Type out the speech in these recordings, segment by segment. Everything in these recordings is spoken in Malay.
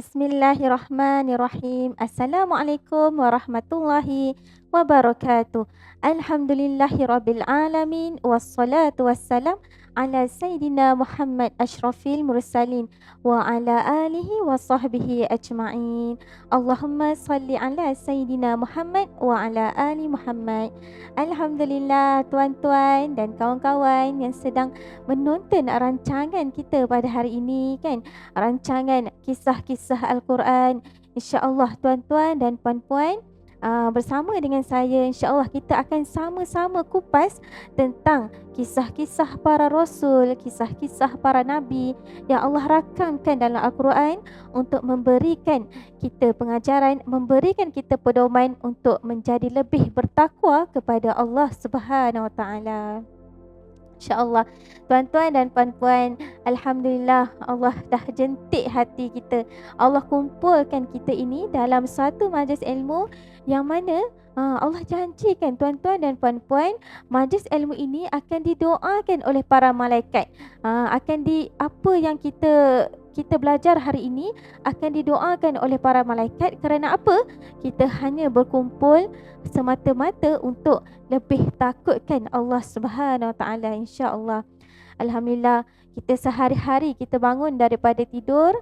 Bismillahirrahmanirrahim. Assalamualaikum warahmatullahi wabarakatuh. Alhamdulillahirabbil alamin wassalatu wassalam ala sayyidina Muhammad asyrafil mursalin wa ala alihi wa sahbihi ajma'in. Allahumma salli ala sayyidina Muhammad wa ala ali Muhammad. Alhamdulillah tuan-tuan dan kawan-kawan yang sedang menonton rancangan kita pada hari ini kan, rancangan kisah-kisah Al-Quran. InsyaAllah tuan-tuan dan puan-puan, bersama dengan saya insyaAllah kita akan sama-sama kupas tentang kisah-kisah para rasul, kisah-kisah para nabi yang Allah rakamkan dalam Al-Quran untuk memberikan kita pengajaran, memberikan kita pedoman untuk menjadi lebih bertakwa kepada Allah Subhanahu Wa Taala. InsyaAllah tuan-tuan dan puan-puan, Alhamdulillah Allah dah jentik hati kita. Allah kumpulkan kita ini dalam satu majlis ilmu yang mana Allah janjikan tuan-tuan dan puan-puan, majlis ilmu ini akan didoakan oleh para malaikat. Apa yang kita belajar hari ini akan didoakan oleh para malaikat. Kerana apa? Kita hanya berkumpul semata-mata untuk lebih takutkan Allah Subhanahu Wa Taala, insya-Allah. Alhamdulillah, kita sehari-hari kita bangun daripada tidur,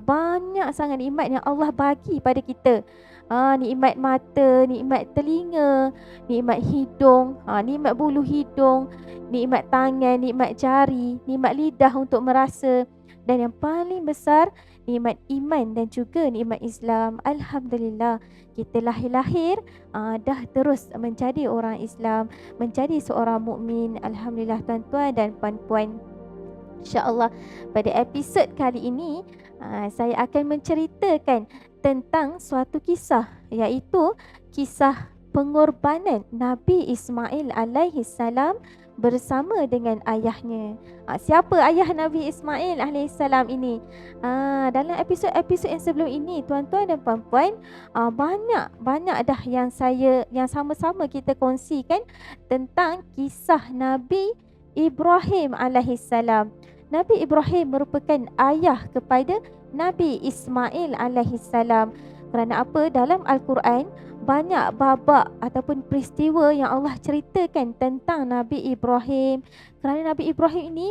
banyak sangat nikmat yang Allah bagi pada kita. Nikmat mata, nikmat telinga, nikmat hidung, nikmat bulu hidung, nikmat tangan, nikmat jari, nikmat lidah untuk merasa, dan yang paling besar nikmat iman dan juga nikmat Islam. Alhamdulillah, kita lahir-lahir dah terus menjadi orang Islam, menjadi seorang mukmin. Alhamdulillah tuan-tuan dan puan-puan. InsyaAllah pada episod kali ini saya akan menceritakan tentang suatu kisah, iaitu kisah pengorbanan Nabi Ismail alaihi salam bersama dengan ayahnya. Siapa ayah Nabi Ismail alaihi salam ini? Dalam episod-episod yang sebelum ini tuan-tuan dan puan-puan, banyak dah yang sama-sama kita kongsikan tentang kisah Nabi Ibrahim alaihi salam. Nabi Ibrahim merupakan ayah kepada Nabi Ismail alaihi salam. Kerana apa? Dalam Al-Quran banyak babak ataupun peristiwa yang Allah ceritakan tentang Nabi Ibrahim. Kerana Nabi Ibrahim ini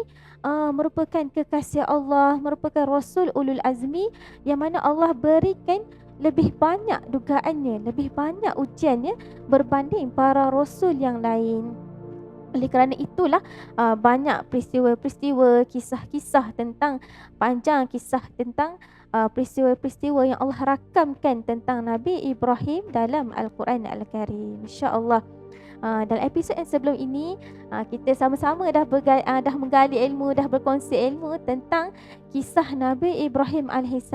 merupakan kekasih Allah, merupakan Rasul Ulul Azmi yang mana Allah berikan lebih banyak dugaannya, lebih banyak ujiannya berbanding para Rasul yang lain. Oleh kerana itulah banyak peristiwa-peristiwa, kisah-kisah tentang panjang kisah tentang peristiwa-peristiwa yang Allah rakamkan tentang Nabi Ibrahim dalam Al-Quran Al-Karim. InsyaAllah dalam episod yang sebelum ini kita sama-sama dah menggali ilmu, dah berkongsi ilmu tentang kisah Nabi Ibrahim AS,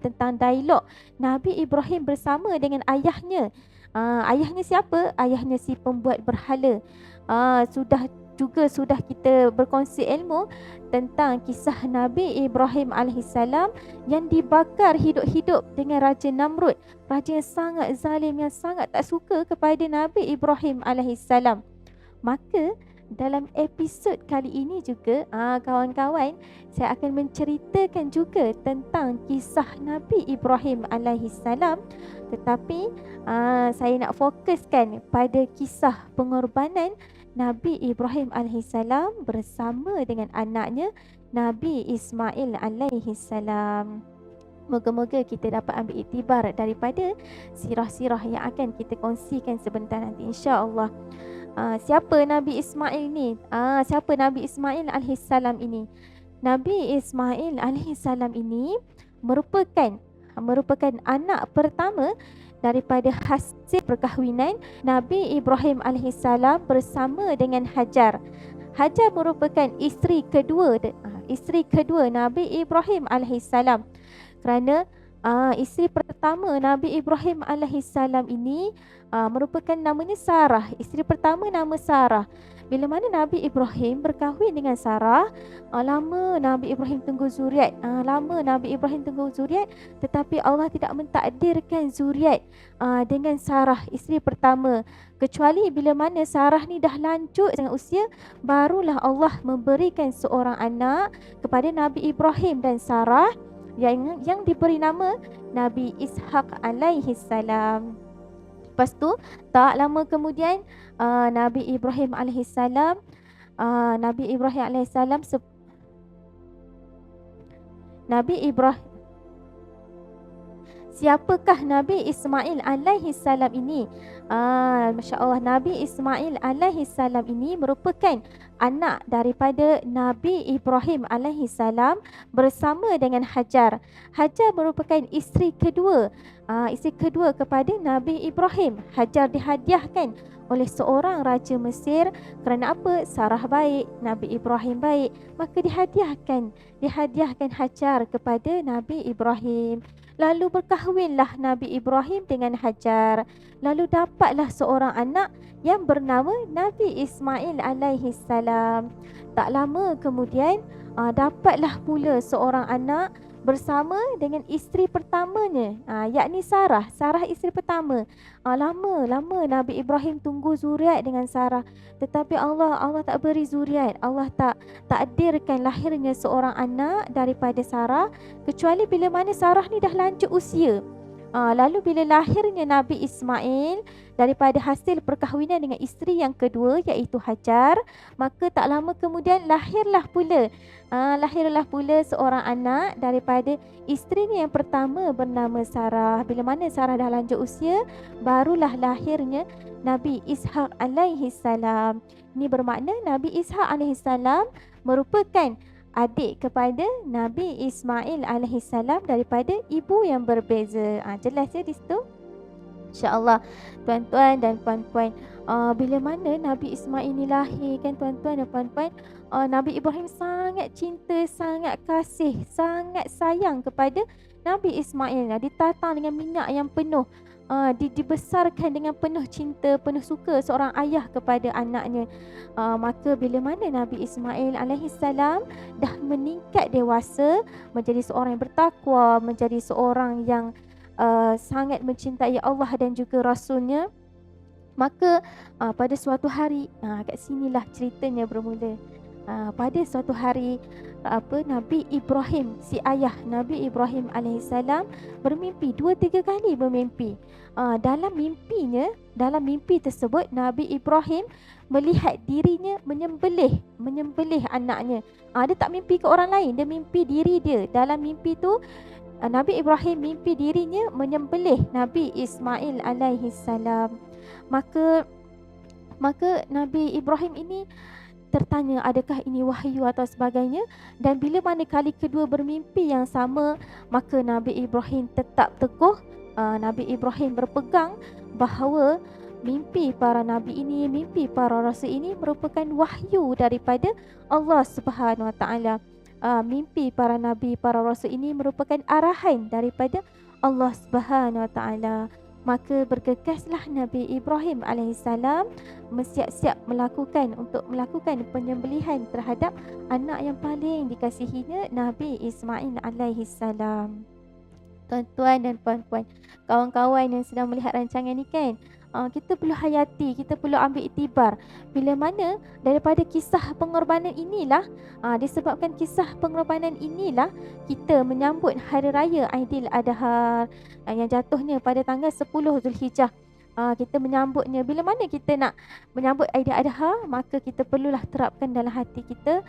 tentang dialog Nabi Ibrahim bersama dengan ayahnya. Ayahnya siapa? Ayahnya si pembuat berhala. Sudah kita berkongsi ilmu tentang kisah Nabi Ibrahim AS yang dibakar hidup-hidup dengan Raja Namrud, raja yang sangat zalim, yang sangat tak suka kepada Nabi Ibrahim AS. Maka dalam episod kali ini juga kawan-kawan, saya akan menceritakan juga tentang kisah Nabi Ibrahim AS, tetapi saya nak fokuskan pada kisah pengorbanan Nabi Ibrahim AS bersama dengan anaknya Nabi Ismail AS. Moga-moga kita dapat ambil iktibar daripada sirah-sirah yang akan kita kongsikan sebentar nanti, insya-Allah. Siapa Nabi Ismail ni? Siapa Nabi Ismail AS ini? Nabi Ismail AS ini merupakan anak pertama daripada hasil perkahwinan Nabi Ibrahim AS bersama dengan Hajar. Hajar merupakan isteri kedua Nabi Ibrahim AS. Kerana isteri pertama Nabi Ibrahim AS ini merupakan namanya Sarah. Isteri pertama nama Sarah. Bila mana Nabi Ibrahim berkahwin dengan Sarah, lama Nabi Ibrahim tunggu zuriat. Tetapi Allah tidak mentakdirkan zuriat dengan Sarah, isteri pertama. Kecuali bila mana Sarah ni dah lanjut dengan usia, barulah Allah memberikan seorang anak kepada Nabi Ibrahim dan Sarah. yang diberi nama Nabi Ishaq alaihi salam. Lepas tu tak lama kemudian Nabi Ibrahim alaihi salam Nabi Ibrahim alaihi salam Nabi Ibrahim Siapakah Nabi Ismail alaihi salam ini? Masya Allah, Nabi Ismail alaihi salam ini merupakan anak daripada Nabi Ibrahim alaihi salam bersama dengan Hajar. Hajar merupakan isteri kedua kepada Nabi Ibrahim. Hajar dihadiahkan oleh seorang raja Mesir. Kerana apa? Sarah baik, Nabi Ibrahim baik, maka dihadiahkan Hajar kepada Nabi Ibrahim. Lalu berkahwinlah Nabi Ibrahim dengan Hajar. Lalu dapatlah seorang anak yang bernama Nabi Ismail alaihi salam. Tak lama kemudian dapatlah pula seorang anak bersama dengan isteri pertamanya, yakni Sarah isteri pertama. Lama Nabi Ibrahim tunggu zuriat dengan Sarah, tetapi Allah tak beri zuriat. Allah tak takdirkan lahirnya seorang anak daripada Sarah, kecuali bila mana Sarah ni dah lanjut usia. Lalu bila lahirnya Nabi Ismail daripada hasil perkahwinan dengan isteri yang kedua, iaitu Hajar, maka tak lama kemudian lahirlah pula seorang anak daripada isterinya yang pertama bernama Sarah. Bila mana Sarah dah lanjut usia, barulah lahirnya Nabi Ishaq alaihi salam. Ini bermakna Nabi Ishaq alaihi salam merupakan adik kepada Nabi Ismail alaihi salam daripada ibu yang berbeza. Jelas ya di situ? InsyaAllah tuan-tuan dan puan-puan, bila mana Nabi Ismail ni lahir kan tuan-tuan dan puan-puan, Nabi Ibrahim sangat cinta, sangat kasih, sangat sayang kepada Nabi Ismail. Ditatang dengan minyak yang penuh, dibesarkan dengan penuh cinta, penuh suka seorang ayah kepada anaknya. Maka bila mana Nabi Ismail alaihi salam dah meningkat dewasa, menjadi seorang yang bertakwa, menjadi seorang yang sangat mencintai Allah dan juga Rasulnya, maka pada suatu hari, kat sinilah ceritanya bermula. Pada suatu hari Nabi Ibrahim, si ayah Nabi Ibrahim alaihissalam bermimpi 2-3 kali bermimpi. Dalam mimpi tersebut Nabi Ibrahim melihat dirinya menyembelih anaknya. Dia tak mimpi ke orang lain, dia mimpi diri dia. Dalam mimpi tu Nabi Ibrahim mimpi dirinya menyembelih Nabi Ismail alaihissalam. Maka Nabi Ibrahim ini tertanya, adakah ini wahyu atau sebagainya. Dan bila mana kali kedua bermimpi yang sama, maka Nabi Ibrahim tetap teguh. Nabi Ibrahim berpegang bahawa mimpi para nabi ini, mimpi para rasul ini merupakan wahyu daripada Allah Subhanahu Wa Taala. Mimpi para nabi, para rasul ini merupakan arahan daripada Allah Subhanahu Wa Taala. Maka bergegaslah Nabi Ibrahim alaihissalam bersiap-siap melakukan penyembelihan terhadap anak yang paling dikasihinya, Nabi Ismail alaihissalam. Tuan-tuan dan puan-puan, kawan-kawan yang sedang melihat rancangan ni kan, kita perlu hayati, kita perlu ambil iktibar. Bila mana daripada kisah pengorbanan inilah, disebabkan kisah pengorbanan inilah kita menyambut Hari Raya Aidil Adha yang jatuhnya pada tanggal 10 Zulhijjah. Kita menyambutnya. Bila mana kita nak menyambut Aidil Adha, maka kita perlulah terapkan dalam hati kita,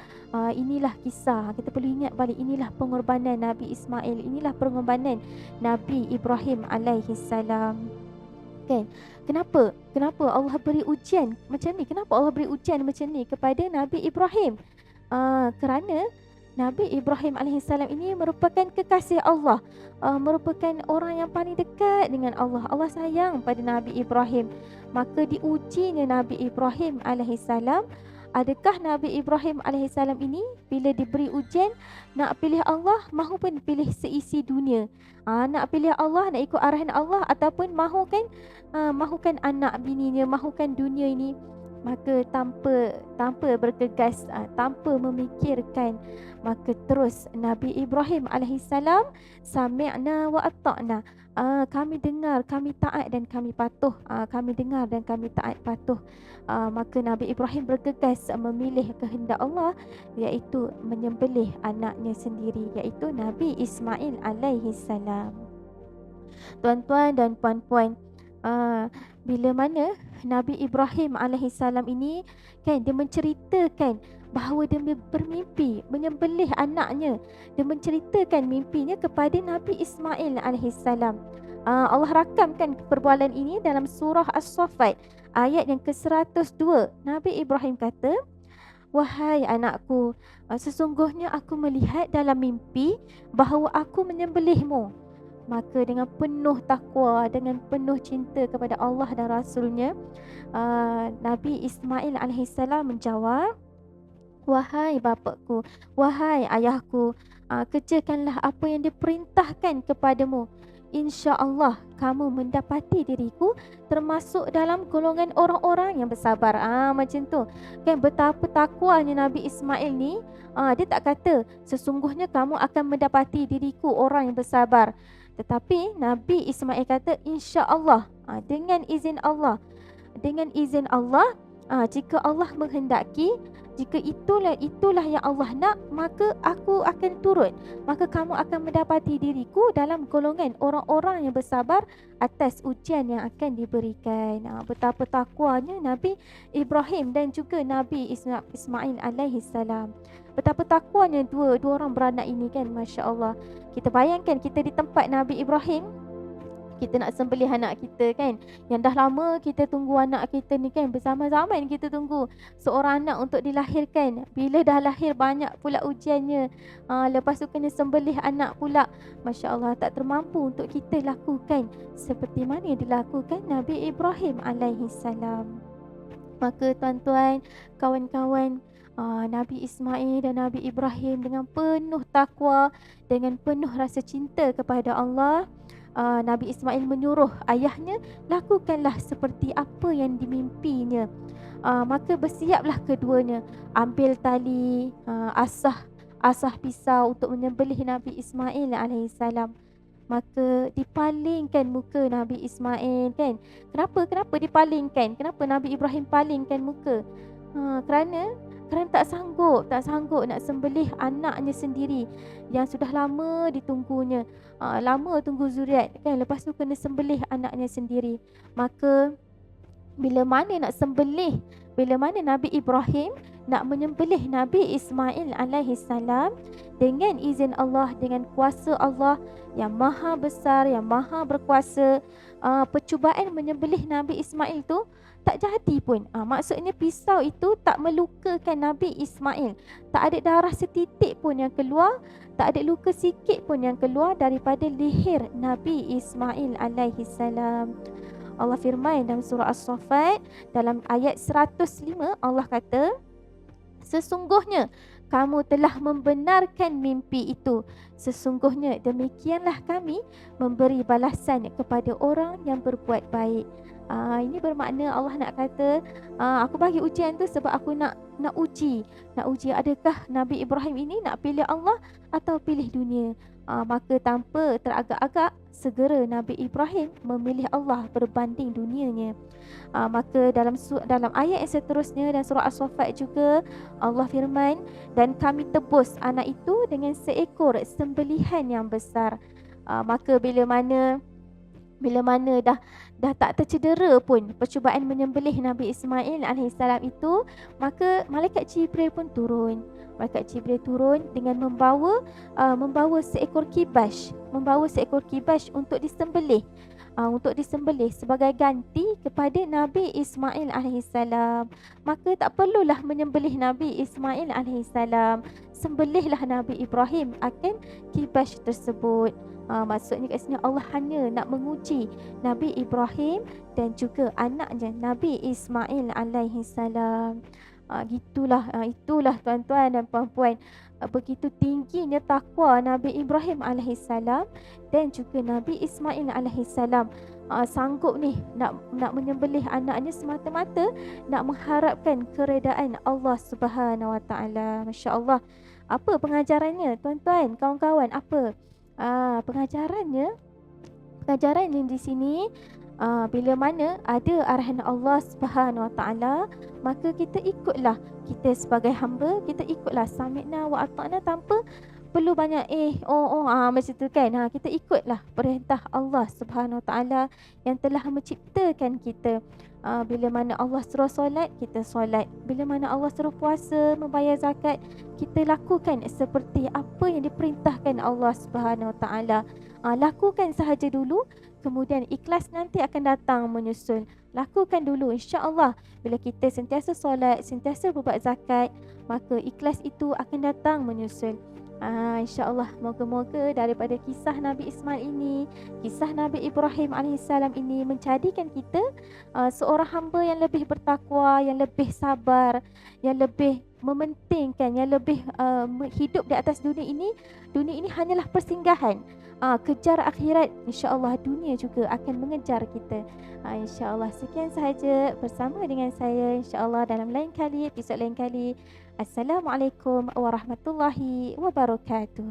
inilah kisah. Kita perlu ingat balik, inilah pengorbanan Nabi Ismail, inilah pengorbanan Nabi Ibrahim alaihissalam. Kan? Kenapa Allah beri ujian macam ni? Kenapa Allah beri ujian macam ni kepada Nabi Ibrahim? Kerana Nabi Ibrahim alaihissalam ini merupakan kekasih Allah, merupakan orang yang paling dekat dengan Allah. Allah sayang pada Nabi Ibrahim. Maka diujinya Nabi Ibrahim alaihissalam. Adakah Nabi Ibrahim alaihissalam ini bila diberi ujian nak pilih Allah, mahu pun pilih seisi dunia? Nak pilih Allah, nak ikut arahan Allah, ataupun mahukan anak bininya, mahukan dunia ini? Maka tanpa bergegas, tanpa memikirkan, maka terus Nabi Ibrahim alaihissalam sami'na wa ata'na. kami dengar, kami taat dan kami patuh. Kami dengar dan kami taat patuh. Maka Nabi Ibrahim bergegas memilih kehendak Allah, iaitu menyembelih anaknya sendiri, iaitu Nabi Ismail alaihi salam. Tuan-tuan dan puan-puan, bila mana Nabi Ibrahim alaihissalam ini kan, dia menceritakan bahawa dia bermimpi menyembelih anaknya. Dia menceritakan mimpinya kepada Nabi Ismail alaihissalam. Allah rakamkan perbualan ini dalam surah As-Saffat ayat yang ke-102. Nabi Ibrahim kata, "Wahai anakku, sesungguhnya aku melihat dalam mimpi bahawa aku menyembelihmu." Maka dengan penuh takwa, dengan penuh cinta kepada Allah dan Rasulnya, Nabi Ismail alaihissalam menjawab, "Wahai bapakku, wahai ayahku, kerjakanlah apa yang diperintahkan kepadamu. InsyaAllah kamu mendapati diriku termasuk dalam golongan orang-orang yang bersabar." Macam tu kan, betapa takwanya Nabi Ismail ni. Dia tak kata sesungguhnya kamu akan mendapati diriku orang yang bersabar, tetapi Nabi Ismail kata insya-Allah, dengan izin Allah. Dengan izin Allah, jika Allah menghendaki, jika itulah yang Allah nak, maka aku akan turun. Maka kamu akan mendapati diriku dalam golongan orang-orang yang bersabar atas ujian yang akan diberikan. Betapa takwanya Nabi Ibrahim dan juga Nabi Ismail alaihi salam. Betapa takwanya dua orang beranak ini kan, masya-Allah. Kita bayangkan kita di tempat Nabi Ibrahim, kita nak sembelih anak kita kan, yang dah lama kita tunggu anak kita ni kan, bersama-sama kita tunggu seorang anak untuk dilahirkan. Bila dah lahir banyak pula ujiannya, lepas tu kena sembelih anak pula. Masya Allah, tak termampu untuk kita lakukan seperti mana yang dilakukan Nabi Ibrahim alaihi salam. Maka tuan-tuan, kawan-kawan, Nabi Ismail dan Nabi Ibrahim dengan penuh takwa, dengan penuh rasa cinta kepada Allah, Nabi Ismail menyuruh ayahnya, lakukanlah seperti apa yang dimimpinya. Maka bersiaplah keduanya, ambil tali, asah pisau untuk menyembelih Nabi Ismail alaihissalam. Maka dipalingkan muka Nabi Ismail kan. Kenapa dipalingkan? Kenapa Nabi Ibrahim palingkan muka? Kerana tak sanggup nak sembelih anaknya sendiri yang sudah lama ditunggunya. Lama tunggu zuriat kan, lepas tu kena sembelih anaknya sendiri. Maka bila mana Nabi Ibrahim nak menyembelih Nabi Ismail alaihi salam, dengan izin Allah, dengan kuasa Allah yang maha besar, yang maha berkuasa, percubaan menyembelih Nabi Ismail tu tak jadi pun. Maksudnya pisau itu tak melukakan Nabi Ismail. Tak ada darah setitik pun yang keluar, tak ada luka sikit pun yang keluar daripada leher Nabi Ismail alaihi salam. Allah firman dalam surah As-Saffat dalam ayat 105, Allah kata, "Sesungguhnya kamu telah membenarkan mimpi itu. Sesungguhnya demikianlah kami memberi balasan kepada orang yang berbuat baik." Ini bermakna Allah nak kata, aku bagi ujian tu sebab aku nak uji adakah Nabi Ibrahim ini nak pilih Allah atau pilih dunia. Maka tanpa teragak-agak, segera Nabi Ibrahim memilih Allah berbanding dunianya. Maka dalam ayat yang seterusnya dan surah As-Saffat juga Allah firman, "Dan kami tebus anak itu dengan seekor sembelihan yang besar." Maka bila mana dah tak tercedera pun percubaan menyembelih Nabi Ismail alaihissalam itu, maka malaikat Jibril pun turun. Malaikat Jibril turun dengan membawa seekor kibas, untuk disembelih sebagai ganti kepada Nabi Ismail alaihissalam. Maka tak perlulah menyembelih Nabi Ismail alaihissalam, sembelihlah Nabi Ibrahim akan kibas tersebut. Maksudnya kat sini Allah hanya nak menguji Nabi Ibrahim dan juga anaknya Nabi Ismail alaihissalam. Itulah tuan-tuan dan puan-puan, begitu tingginya takwa Nabi Ibrahim alaihissalam dan juga Nabi Ismail alaihissalam. Sanggup ni nak menyembelih anaknya semata-mata nak mengharapkan keredaan Allah Subhanahu Wa Taala. Masya-Allah. Apa pengajarannya tuan-tuan, kawan-kawan? Apa pengajarannya? Pengajaran yang di sini, bila mana ada arahan Allah Subhanahu Wa Taala, maka kita ikutlah. Kita sebagai hamba, kita ikutlah sami'na wa ata'na tanpa perlu banyak macam tu kan. Kita ikutlah perintah Allah Subhanahu Wa Taala yang telah menciptakan kita. Bila mana Allah suruh solat, kita solat. Bila mana Allah suruh puasa, membayar zakat, kita lakukan seperti apa yang diperintahkan Allah Subhanahu Wa Taala. Lakukan sahaja dulu, kemudian ikhlas nanti akan datang menyusul. Lakukan dulu, insya-Allah. Bila kita sentiasa solat, sentiasa berbuat zakat, maka ikhlas itu akan datang menyusul. InsyaAllah, moga-moga daripada kisah Nabi Ismail ini, kisah Nabi Ibrahim AS ini menjadikan kita seorang hamba yang lebih bertakwa, yang lebih sabar, yang lebih mementingkan, yang lebih hidup di atas dunia ini. Dunia ini hanyalah persinggahan. Kejar akhirat, insya-Allah dunia juga akan mengejar kita. InsyaAllah sekian sahaja bersama dengan saya, insya-Allah dalam lain kali, episod lain kali. Assalamualaikum warahmatullahi wabarakatuh.